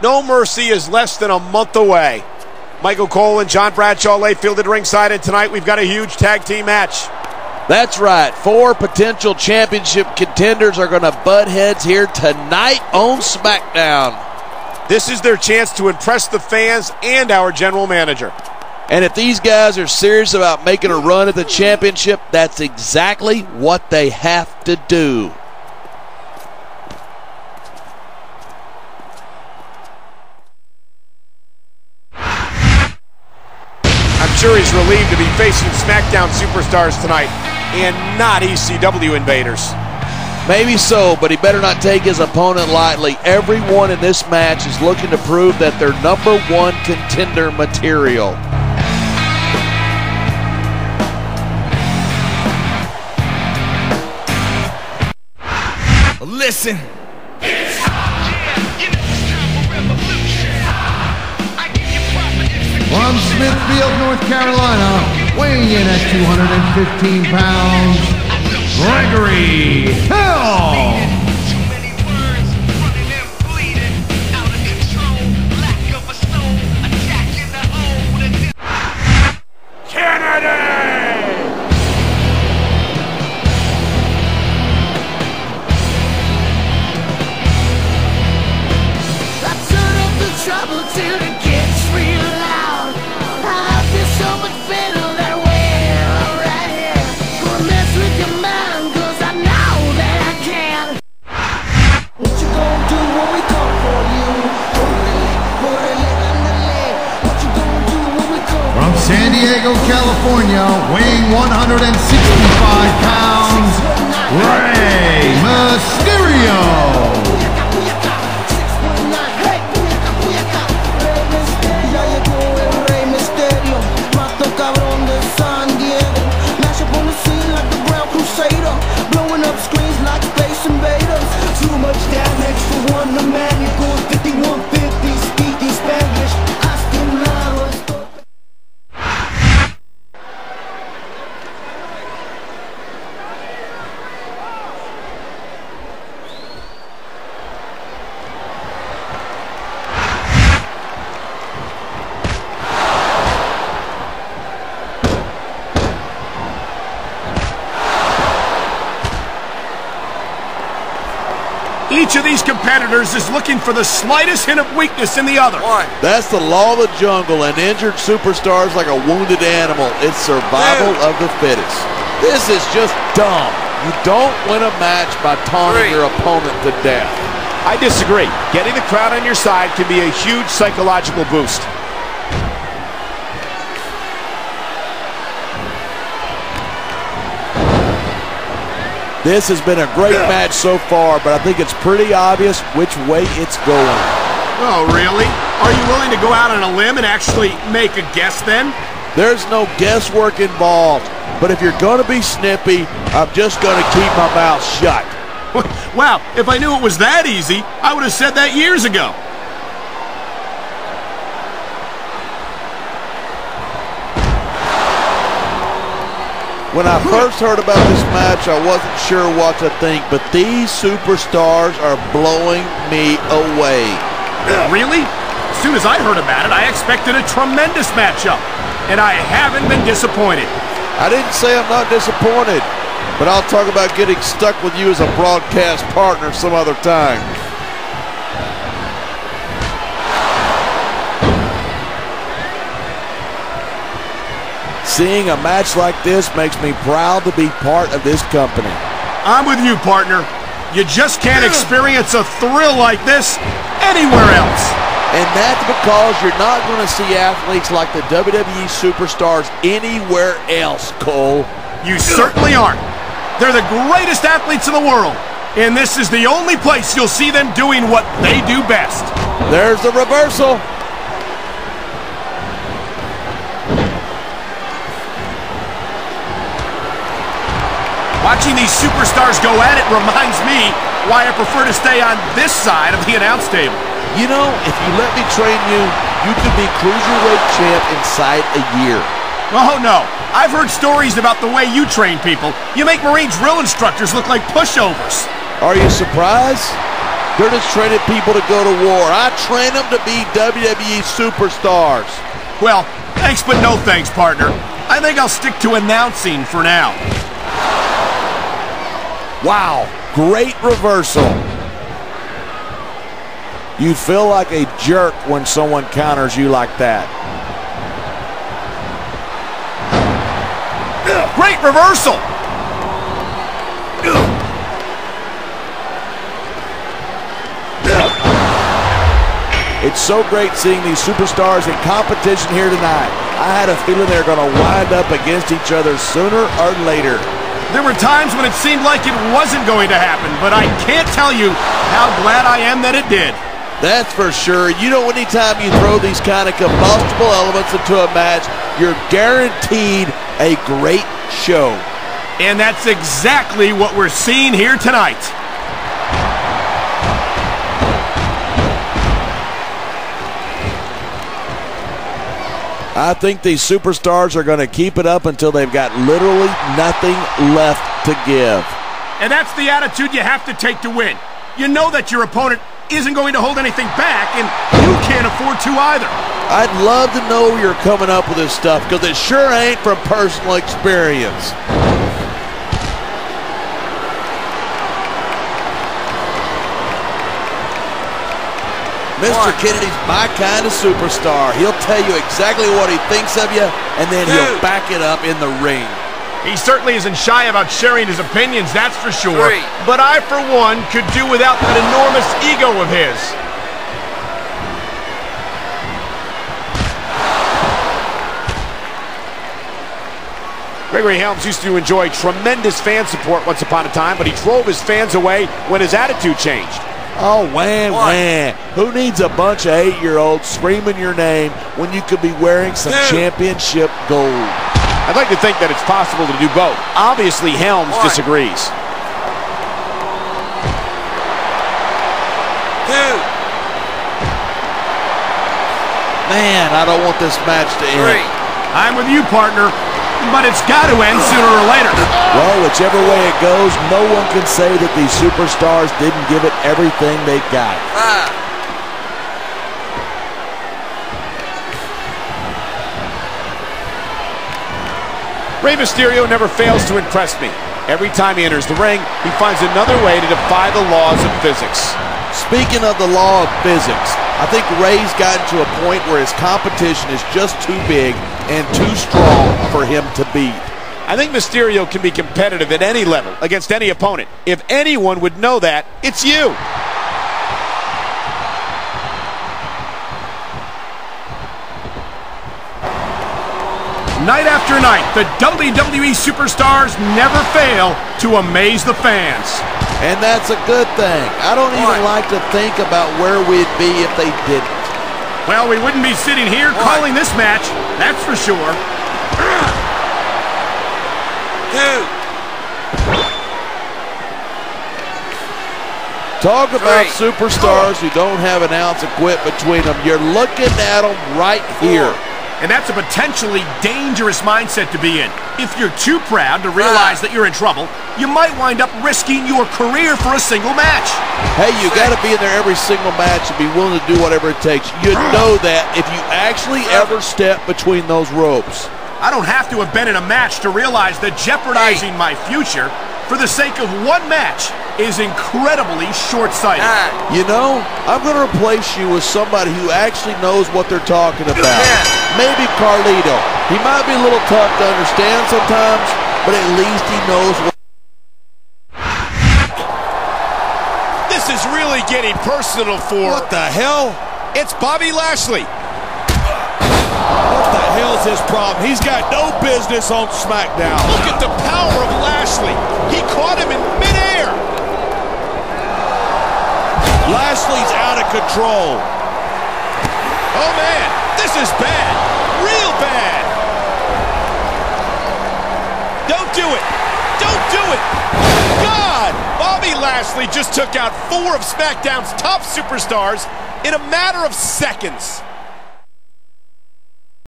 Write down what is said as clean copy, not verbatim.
No Mercy is less than a month away. Michael Cole and John Bradshaw lay fielded ringside, and tonight we've got a huge tag team match. That's right. 4 potential championship contenders are going to butt heads here tonight on Smackdown. This is their chance to impress the fans and our general manager. And if these guys are serious about making a run at the championship, that's exactly what they have to do. I'm sure he's relieved to be facing Smackdown superstars tonight and not ECW invaders. Maybe so, but he better not take his opponent lightly. Everyone in this match is looking to prove that they're #1 contender material. Listen. From Smithfield, North Carolina, weighing in at 215 pounds, Gregory Helms. San Diego, California, weighing 165 pounds, Rey Mysterio. Blowing up screens like Space Invaders. Too much damage for one man. He goes 5150, speaking Spanish. I still love. Each of these competitors is looking for the slightest hint of weakness in the other. That's the law of the jungle, and injured superstars like a wounded animal. It's survival of the fittest. This is just dumb. You don't win a match by taunting your opponent to death. I disagree. Getting the crowd on your side can be a huge psychological boost. This has been a great match so far, but I think it's pretty obvious which way it's going. Oh, really? Are you willing to go out on a limb and actually make a guess then? There's no guesswork involved, but if you're going to be snippy, I'm just going to keep my mouth shut. Wow, if I knew it was that easy, I would have said that years ago. When I first heard about this match, I wasn't sure what to think, but these superstars are blowing me away. Really? As soon as I heard about it, I expected a tremendous matchup, and I haven't been disappointed. I didn't say I'm not disappointed, but I'll talk about getting stuck with you as a broadcast partner some other time. Seeing a match like this makes me proud to be part of this company. I'm with you, partner. You just can't experience a thrill like this anywhere else. And that's because you're not going to see athletes like the WWE superstars anywhere else, Cole. You certainly aren't. They're the greatest athletes in the world, and this is the only place you'll see them doing what they do best. There's the reversal. Watching these superstars go at it reminds me why I prefer to stay on this side of the announce table. You know, if you let me train you, you could be Cruiserweight champ inside a year. Oh, no. I've heard stories about the way you train people. You make Marine drill instructors look like pushovers. Are you surprised? They're just training people to go to war. I train them to be WWE superstars. Well, thanks but no thanks, partner. I think I'll stick to announcing for now. Wow, great reversal. You feel like a jerk when someone counters you like that. Great reversal. It's so great seeing these superstars in competition here tonight. I had a feeling they were going to wind up against each other sooner or later. There were times when it seemed like it wasn't going to happen, but I can't tell you how glad I am that it did. That's for sure. You know, anytime you throw these kind of combustible elements into a match, you're guaranteed a great show. And that's exactly what we're seeing here tonight. I think these superstars are going to keep it up until they've got literally nothing left to give. And that's the attitude you have to take to win. You know that your opponent isn't going to hold anything back, and you can't afford to either. I'd love to know where you're coming up with this stuff, because it sure ain't from personal experience. Mr. Kennedy's my kind of superstar. He'll tell you exactly what he thinks of you, and then he'll back it up in the ring. He certainly isn't shy about sharing his opinions, that's for sure. But I, for one, could do without that enormous ego of his. Gregory Helms used to enjoy tremendous fan support once upon a time, but he drove his fans away when his attitude changed. Oh, wham. Who needs a bunch of 8-year-olds screaming your name when you could be wearing some championship gold? I'd like to think that it's possible to do both. Obviously, Helms disagrees. Man, I don't want this match to end. I'm with you, partner, but it's got to end sooner or later. Well, whichever way it goes, no one can say that these superstars didn't give it everything they got. Rey Mysterio never fails to impress me. Every time he enters the ring, he finds another way to defy the laws of physics. Speaking of the law of physics, I think Rey's gotten to a point where his competition is just too big and too strong for him to beat. I think Mysterio can be competitive at any level against any opponent. If anyone would know that, it's you. Night after night, the WWE superstars never fail to amaze the fans. And that's a good thing. I don't even like to think about where we'd be if they didn't. Well, we wouldn't be sitting here calling this match, that's for sure. Talk about superstars who don't have an ounce of quit between them. You're looking at them right here. And that's a potentially dangerous mindset to be in. If you're too proud to realize that you're in trouble, you might wind up risking your career for a single match. Hey, you got to be in there every single match and be willing to do whatever it takes. You know that if you actually ever step between those ropes. I don't have to have been in a match to realize that jeopardizing my future for the sake of one match is incredibly short-sighted. You know, I'm going to replace you with somebody who actually knows what they're talking about. Maybe Carlito. He might be a little tough to understand sometimes, but at least he knows what. This is really getting personal for... What the hell? It's Bobby Lashley. What the hell's his problem? He's got no business on Smackdown. Look at the power of Lashley. He caught him in midair. Lashley's out of control. Oh, man, this is bad. Real bad. Don't do it. Don't do it. God! Bobby Lashley just took out 4 of SmackDown's top superstars in a matter of seconds.